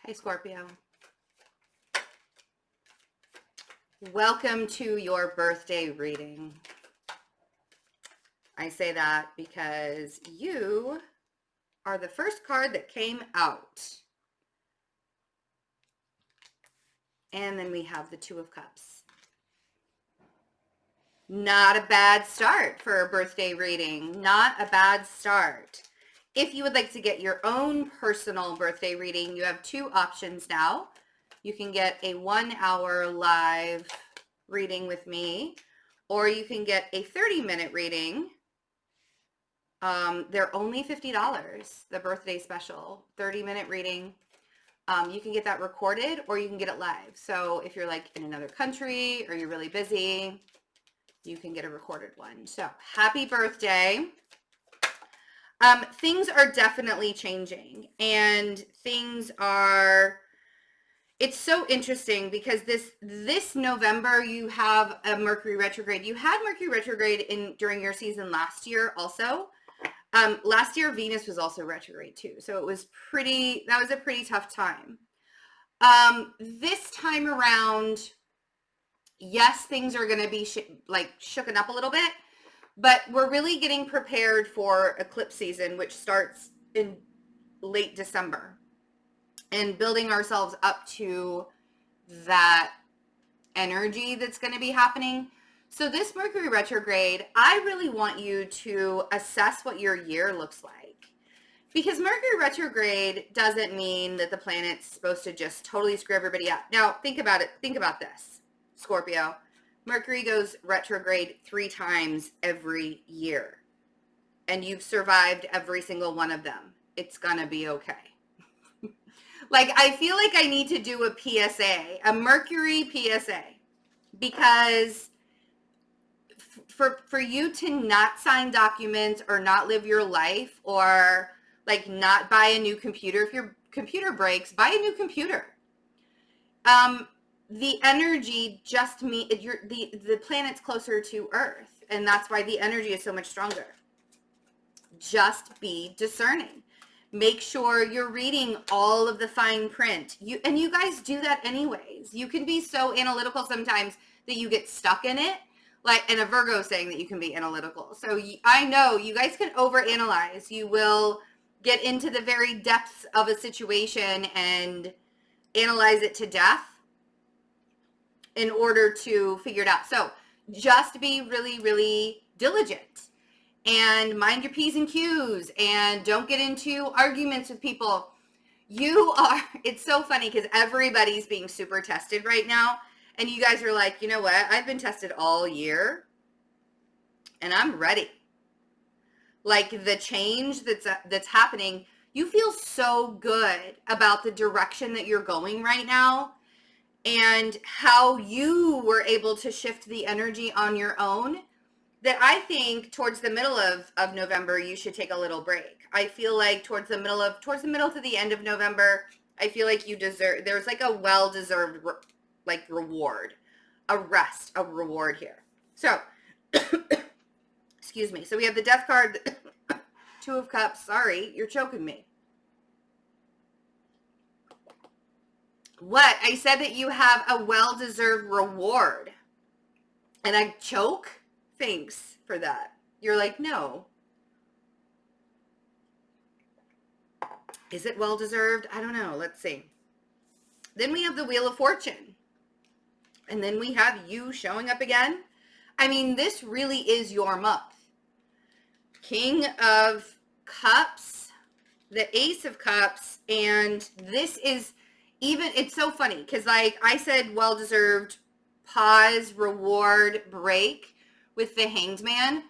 Hey, Scorpio. Welcome to your birthday reading. I say that because you are the first card that came out. And then we have the Two of Cups. Not a bad start for a birthday reading. Not a bad start. If you would like to get your own personal birthday reading, you have two options now. You can get a 1-hour live reading with me, or you can get a 30-minute reading. They're only $50, the birthday special, 30-minute reading. You can get that recorded or you can get it live. So if you're like in another country or you're really busy, you can get a recorded one. So happy birthday. Things are definitely changing, and it's so interesting because this November you have a Mercury retrograde. You had Mercury retrograde during your season last year also. Last year Venus was also retrograde too. So that was a pretty tough time. This time around, yes, things are going to be shooken up a little bit, but we're really getting prepared for eclipse season, which starts in late December, and building ourselves up to that energy that's going to be happening. So this Mercury retrograde, I really want you to assess what your year looks like. Because Mercury retrograde doesn't mean that the planet's supposed to just totally screw everybody up. Now, think about it. Think about this, Scorpio. Mercury goes retrograde 3 times every year. And you've survived every single one of them. It's going to be okay. I feel like I need to do a PSA, a Mercury PSA, because for you to not sign documents or not live your life, or not buy a new computer. If your computer breaks, buy a new computer. The energy the planet's closer to Earth, and that's why the energy is so much stronger. Just be discerning. Make sure you're reading all of the fine print. You guys do that anyways. You can be so analytical sometimes that you get stuck in it. And a Virgo saying that you can be analytical. So I know you guys can overanalyze. You will get into the very depths of a situation and analyze it to death in order to figure it out. So just be really, really diligent. And mind your P's and Q's, and don't get into arguments with people. It's so funny because everybody's being super tested right now. And you guys are like, you know what? I've been tested all year and I'm ready. The change that's happening, you feel so good about the direction that you're going right now and how you were able to shift the energy on your own, that I think towards the middle of November, you should take a little break. I feel like towards the middle to the end of November, I feel like there's a well-deserved reward, a reward here. So, excuse me. So we have the Death card, Two of Cups. Sorry, you're choking me. What? I said that you have a well-deserved reward. And I choke? Thanks for that. You're like, no. Is it well-deserved? I don't know. Let's see. Then we have the Wheel of Fortune. And then we have you showing up again. I mean, this really is your month. King of Cups, the Ace of Cups, and this is it's so funny because I said well-deserved pause, reward, break with the Hanged Man.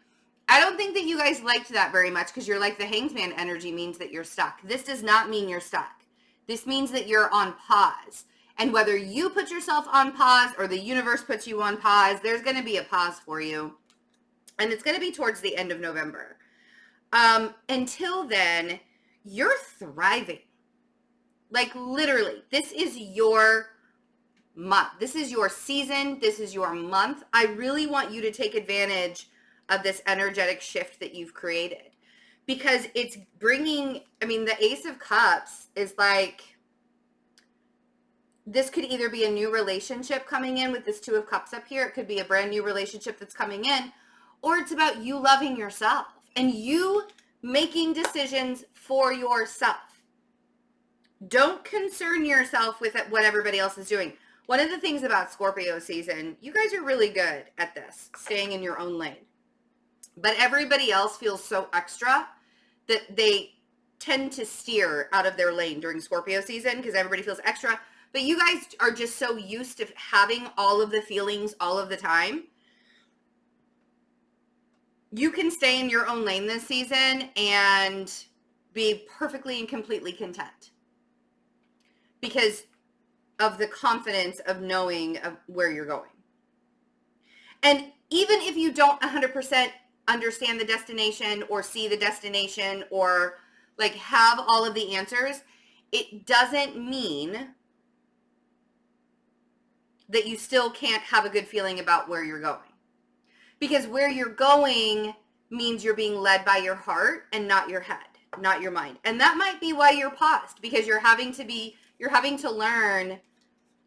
I don't think that you guys liked that very much because you're like, the Hanged Man energy means that you're stuck. This does not mean you're stuck. This means that you're on pause. And whether you put yourself on pause or the universe puts you on pause, there's going to be a pause for you. And it's going to be towards the end of November. Until then, you're thriving. Literally, this is your month. This is your season. This is your month. I really want you to take advantage of this energetic shift that you've created, because it's bringing, the Ace of Cups is this could either be a new relationship coming in with this Two of Cups up here. It could be a brand new relationship that's coming in, or it's about you loving yourself and you making decisions for yourself. Don't concern yourself with what everybody else is doing. One of the things about Scorpio season, you guys are really good at this, staying in your own lane. But everybody else feels so extra that they tend to steer out of their lane during Scorpio season because everybody feels extra. But you guys are just so used to having all of the feelings all of the time. You can stay in your own lane this season and be perfectly and completely content because of the confidence of knowing of where you're going. And even if you don't 100% understand the destination or see the destination or like have all of the answers, it doesn't mean that you still can't have a good feeling about where you're going. Because where you're going means you're being led by your heart and not your head, not your mind. And that might be why you're paused, because you're having to learn.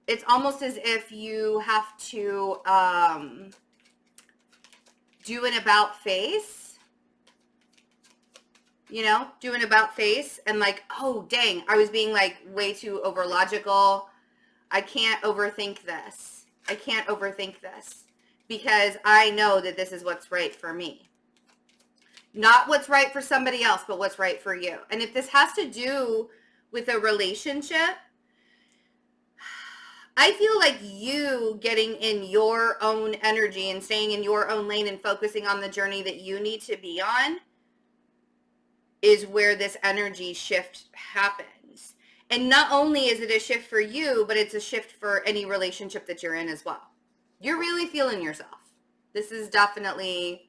It's almost as if you have to do an about face, do an about face and like, oh, dang, I was being like way too over logical. I can't overthink this. Because I know that this is what's right for me. Not what's right for somebody else, but what's right for you. And if this has to do with a relationship, I feel like you getting in your own energy and staying in your own lane and focusing on the journey that you need to be on is where this energy shift happens. And not only is it a shift for you, but it's a shift for any relationship that you're in as well. You're really feeling yourself. This is definitely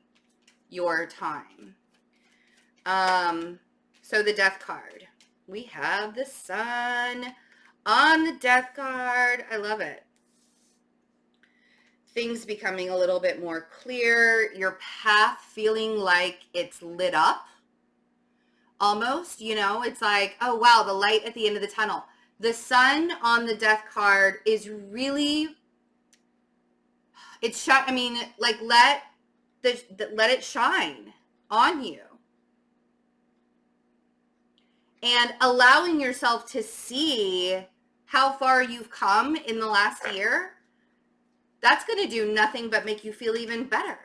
your time. So the Death card. We have the Sun on the Death card. I love it. Things becoming a little bit more clear. Your path feeling like it's lit up. Almost, it's like, oh wow, the light at the end of the tunnel. The Sun on the Death card is really, it's shine. I mean, like let it shine on you. And allowing yourself to see how far you've come in the last year, that's going to do nothing but make you feel even better.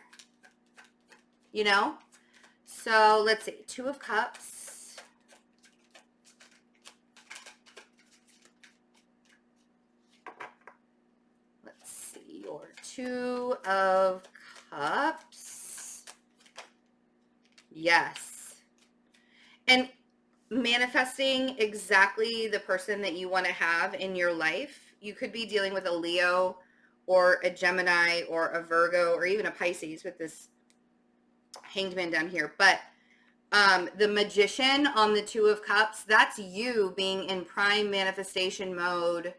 So let's see, Two of Cups. Let's see, your Two of Cups. Yes. And manifesting exactly the person that you want to have in your life. You could be dealing with a Leo or a Gemini or a Virgo or even a Pisces with this Hanged Man down here. But the Magician on the Two of Cups, that's you being in prime manifestation mode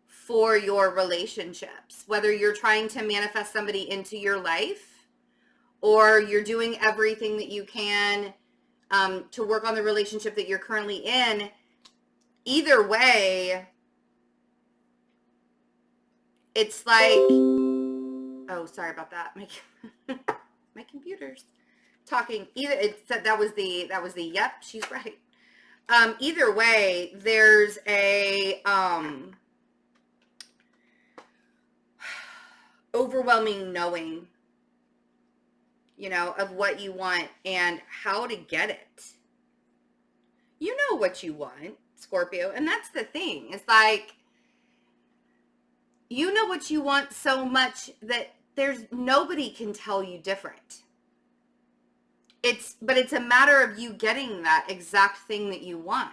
for your relationships. Whether you're trying to manifest somebody into your life or you're doing everything that you can to work on the relationship that you're currently in, either way, it's like, oh, sorry about that. My computer's talking. Either it said that was the yep, she's right. Either way, there's a overwhelming knowing, of what you want and how to get it. You know what you want, Scorpio, and that's the thing. It's like, you know what you want so much that there's nobody can tell you different. But it's a matter of you getting that exact thing that you want.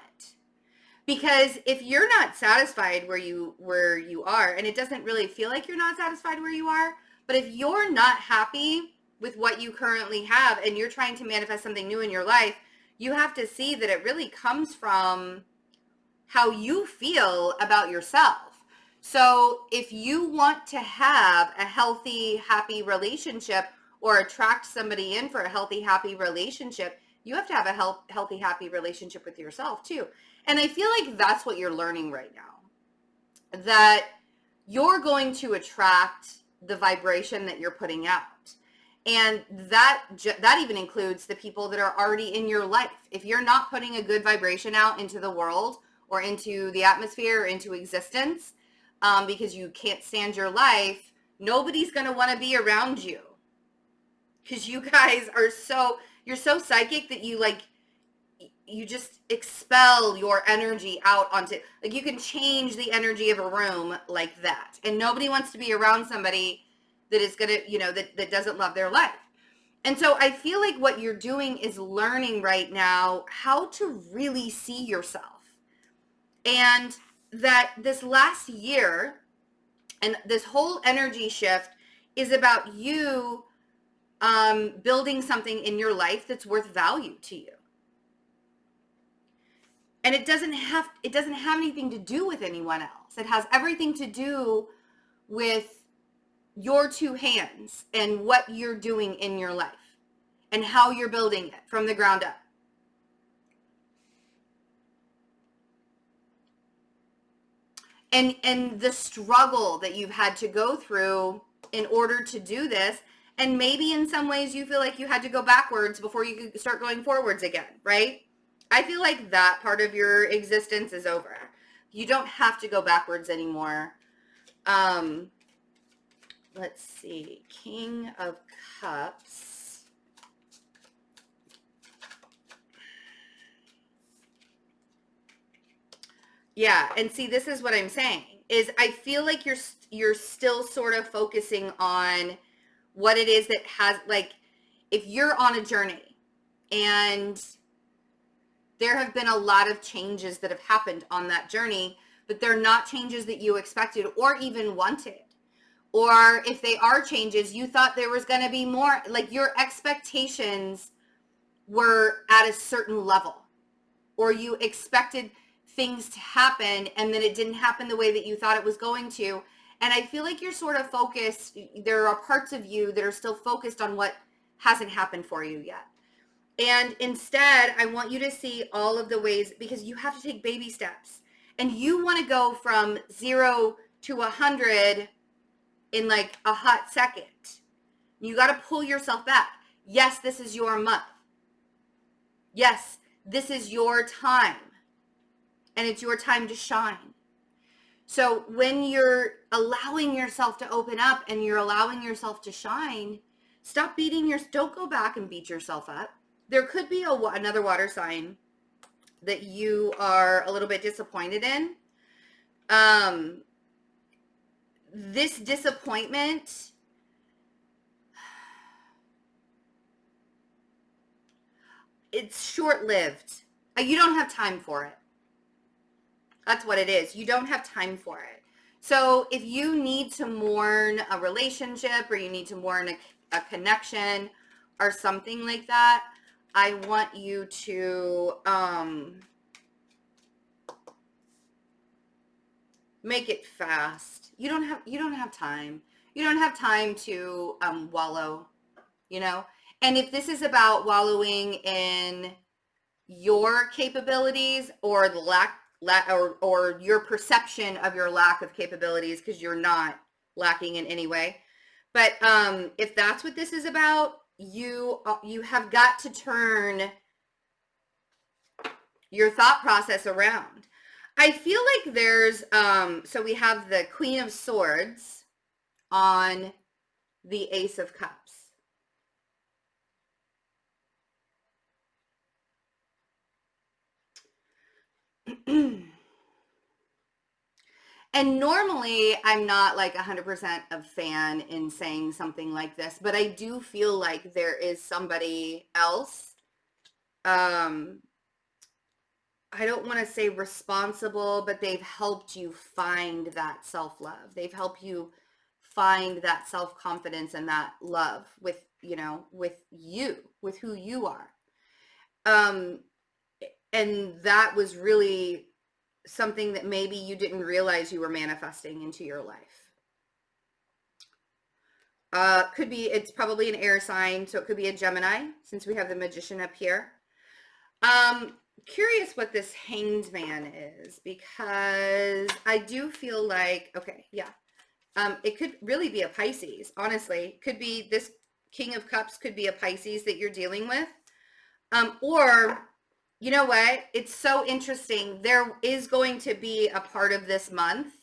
Because if you're not satisfied where you are, and it doesn't really feel like you're not satisfied where you are, but if you're not happy with what you currently have and you're trying to manifest something new in your life, you have to see that it really comes from how you feel about yourself. So if you want to have a healthy, happy relationship or attract somebody in for a healthy, happy relationship, you have to have a healthy, happy relationship with yourself too. And I feel like that's what you're learning right now. that you're going to attract the vibration that you're putting out. And that even includes the people that are already in your life. If you're not putting a good vibration out into the world or into the atmosphere or into existence, because you can't stand your life, nobody's going to want to be around you. Because you guys are you're so psychic that you just expel your energy out onto, like, you can change the energy of a room like that. And nobody wants to be around somebody that is going to, that doesn't love their life. And so I feel like what you're doing is learning right now how to really see yourself. And that this last year and this whole energy shift is about you building something in your life that's worth value to you. And it doesn't have anything to do with anyone else. It has everything to do with your two hands and what you're doing in your life and how you're building it from the ground up. And the struggle that you've had to go through in order to do this. And maybe in some ways you feel like you had to go backwards before you could start going forwards again, right? I feel like that part of your existence is over. You don't have to go backwards anymore. Let's see. King of Cups. Yeah, and see, this is what I'm saying, is I feel like you're still sort of focusing on what it is that has, like, if you're on a journey and there have been a lot of changes that have happened on that journey, but they're not changes that you expected or even wanted. Or if they are changes, you thought there was going to be more, like your expectations were at a certain level, or you expected things to happen and then it didn't happen the way that you thought it was going to. And I feel like you're sort of focused. There are parts of you that are still focused on what hasn't happened for you yet. And instead, I want you to see all of the ways, because you have to take baby steps. And you want to go from 0 to 100 in like a hot second. You got to pull yourself back. Yes, this is your month. Yes, this is your time. And it's your time to shine. So when you're allowing yourself to open up and you're allowing yourself to shine, stop don't go back and beat yourself up. There could be another water sign that you are a little bit disappointed in. This disappointment, it's short-lived. You don't have time for it. That's what it is. You don't have time for it. So if you need to mourn a relationship or you need to mourn a connection or something like that, I want you to make it fast. You don't have time. You don't have time to wallow, And if this is about wallowing in your capabilities or the lack or your perception of your lack of capabilities, because you're not lacking in any way. But if that's what this is about, you have got to turn your thought process around. I feel like there's so we have the Queen of Swords on the Ace of Cups. And normally I'm not like 100% a fan in saying something like this, but I do feel like there is somebody else. I don't want to say responsible, but they've helped you find that self-love. They've helped you find that self-confidence and that love with who you are. And that was really something that maybe you didn't realize you were manifesting into your life. Could be, it's probably an air sign, so it could be a Gemini, since we have the Magician up here. curious what this Hanged Man is, because I do feel like, okay, yeah. It could really be a Pisces, honestly. Could be this King of Cups could be a Pisces that you're dealing with. Or, you know what? It's so interesting. There is going to be a part of this month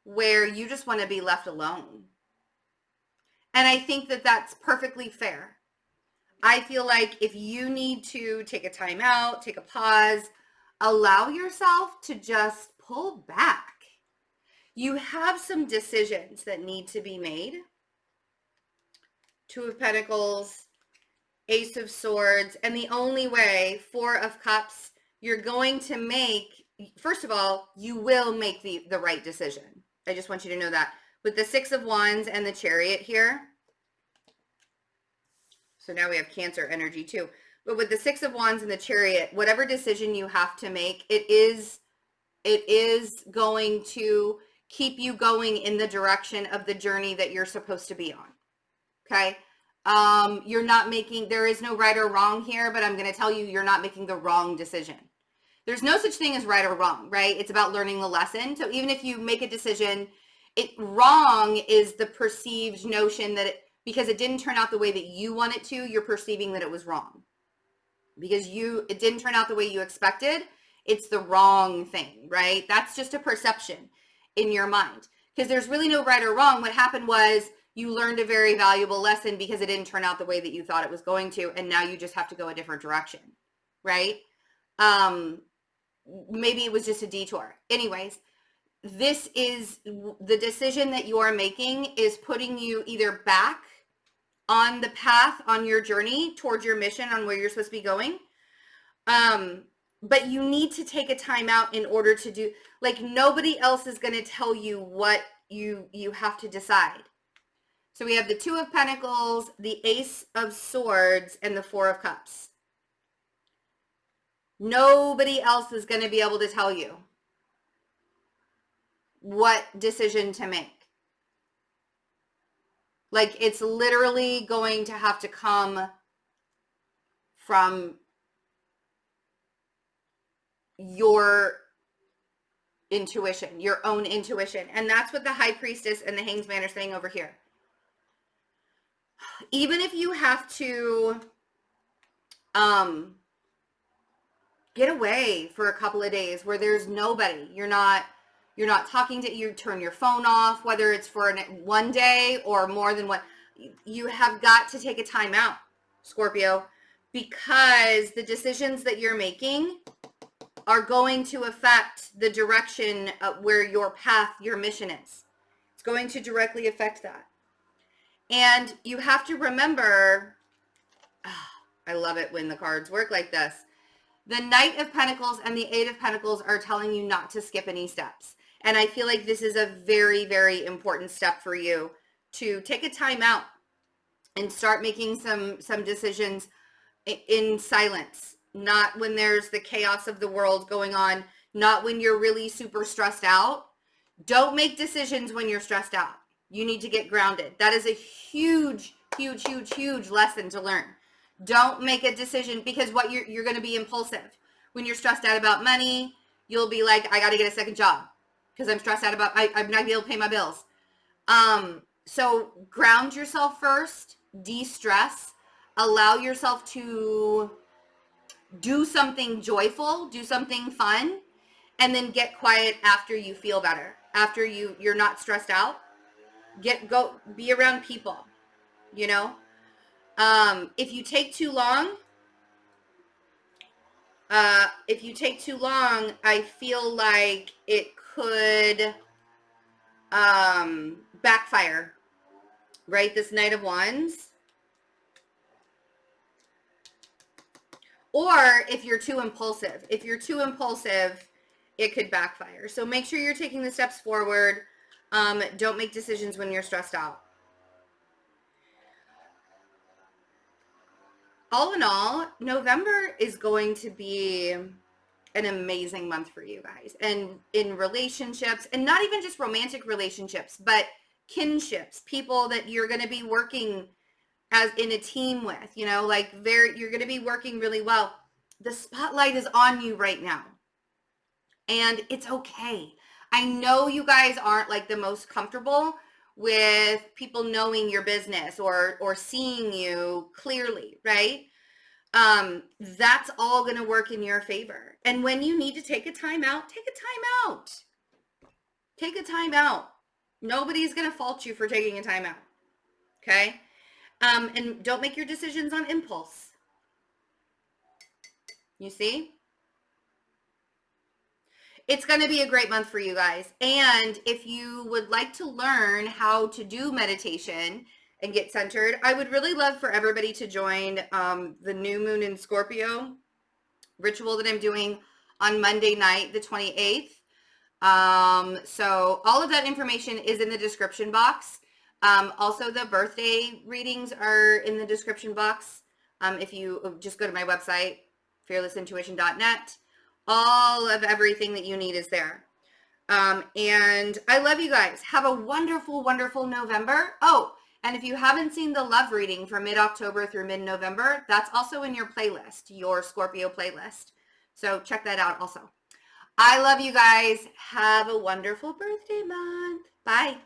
where you just want to be left alone. And I think that that's perfectly fair. I feel like if you need to take a time out, take a pause, allow yourself to just pull back. You have some decisions that need to be made. Two of Pentacles, Ace of Swords, and the only way, Four of Cups, you're going to make, first of all, you will make the right decision. I just want you to know that. With the Six of Wands and the Chariot here, so now we have Cancer energy too. But with the Six of Wands and the Chariot, whatever decision you have to make, it is going to keep you going in the direction of the journey that you're supposed to be on. Okay? You're not making, there is no right or wrong here, but I'm going to tell you, you're not making the wrong decision. There's no such thing as right or wrong, right? It's about learning the lesson. So even if you make a decision, wrong is the perceived notion that because it didn't turn out the way that you want it to, you're perceiving that it was wrong. Because it didn't turn out the way you expected, it's the wrong thing, right? That's just a perception in your mind. Because there's really no right or wrong. What happened was you learned a very valuable lesson because it didn't turn out the way that you thought it was going to, and now you just have to go a different direction, right? Maybe it was just a detour. Anyways, this is the decision that you are making is putting you either back on the path on your journey towards your mission on where you're supposed to be going. But you need to take a time out in order to do, like, nobody else is going to tell you what you have to decide. So we have the Two of Pentacles, the Ace of Swords, and the Four of Cups. Nobody else is going to be able to tell you what decision to make. Like, it's literally going to have to come from your intuition, your own intuition. And that's what the High Priestess and the Hanged Man are saying over here. Even if you have to get away for a couple of days where there's nobody, you're not talking to, you turn your phone off, whether it's for one day or more than one, you have got to take a time out, Scorpio, because the decisions that you're making are going to affect the direction of where your path, your mission is. It's going to directly affect that. And you have to remember, I love it when the cards work like this. The Knight of Pentacles and the Eight of Pentacles are telling you not to skip any steps. And I feel like this is a very, very important step for you to take a time out and start making some decisions in silence. Not when there's the chaos of the world going on. Not when you're really super stressed out. Don't make decisions when you're stressed out. You need to get grounded. That is a huge, huge, huge, huge lesson to learn. Don't make a decision because what you're going to be impulsive. When you're stressed out about money, you'll be like, I got to get a second job because I'm stressed out about, I'm not going to be able to pay my bills. So ground yourself first, de-stress, allow yourself to do something joyful, do something fun, and then get quiet after you feel better. After you're not stressed out, go be around people, you know? If you take too long, I feel like it could backfire, right? This Knight of Wands. Or if you're too impulsive. If you're too impulsive, it could backfire. So make sure you're taking the steps forward. Don't make decisions when you're stressed out. All in all, November is going to be an amazing month for you guys. And in relationships, and not even just romantic relationships, but kinships, people that you're going to be working as in a team with, you know, like you're going to be working really well. The spotlight is on you right now. And it's okay. I know you guys aren't like the most comfortable with people knowing your business or seeing you clearly, right? That's all going to work in your favor. And when you need to take a time out, take a time out. Take a time out. Nobody's going to fault you for taking a time out. Okay? And don't make your decisions on impulse. You see? It's going to be a great month for you guys. And if you would like to learn how to do meditation and get centered, I would really love for everybody to join the new moon in Scorpio ritual that I'm doing on Monday night, the 28th. So all of that information is in the description box. Also, the birthday readings are in the description box. If you just go to my website, fearlessintuition.net, all of everything that you need is there. And I love you guys. Have a wonderful, wonderful November. Oh, and if you haven't seen the love reading from mid-October through mid-November, that's also in your playlist, your Scorpio playlist. So check that out also. I love you guys. Have a wonderful birthday month. Bye.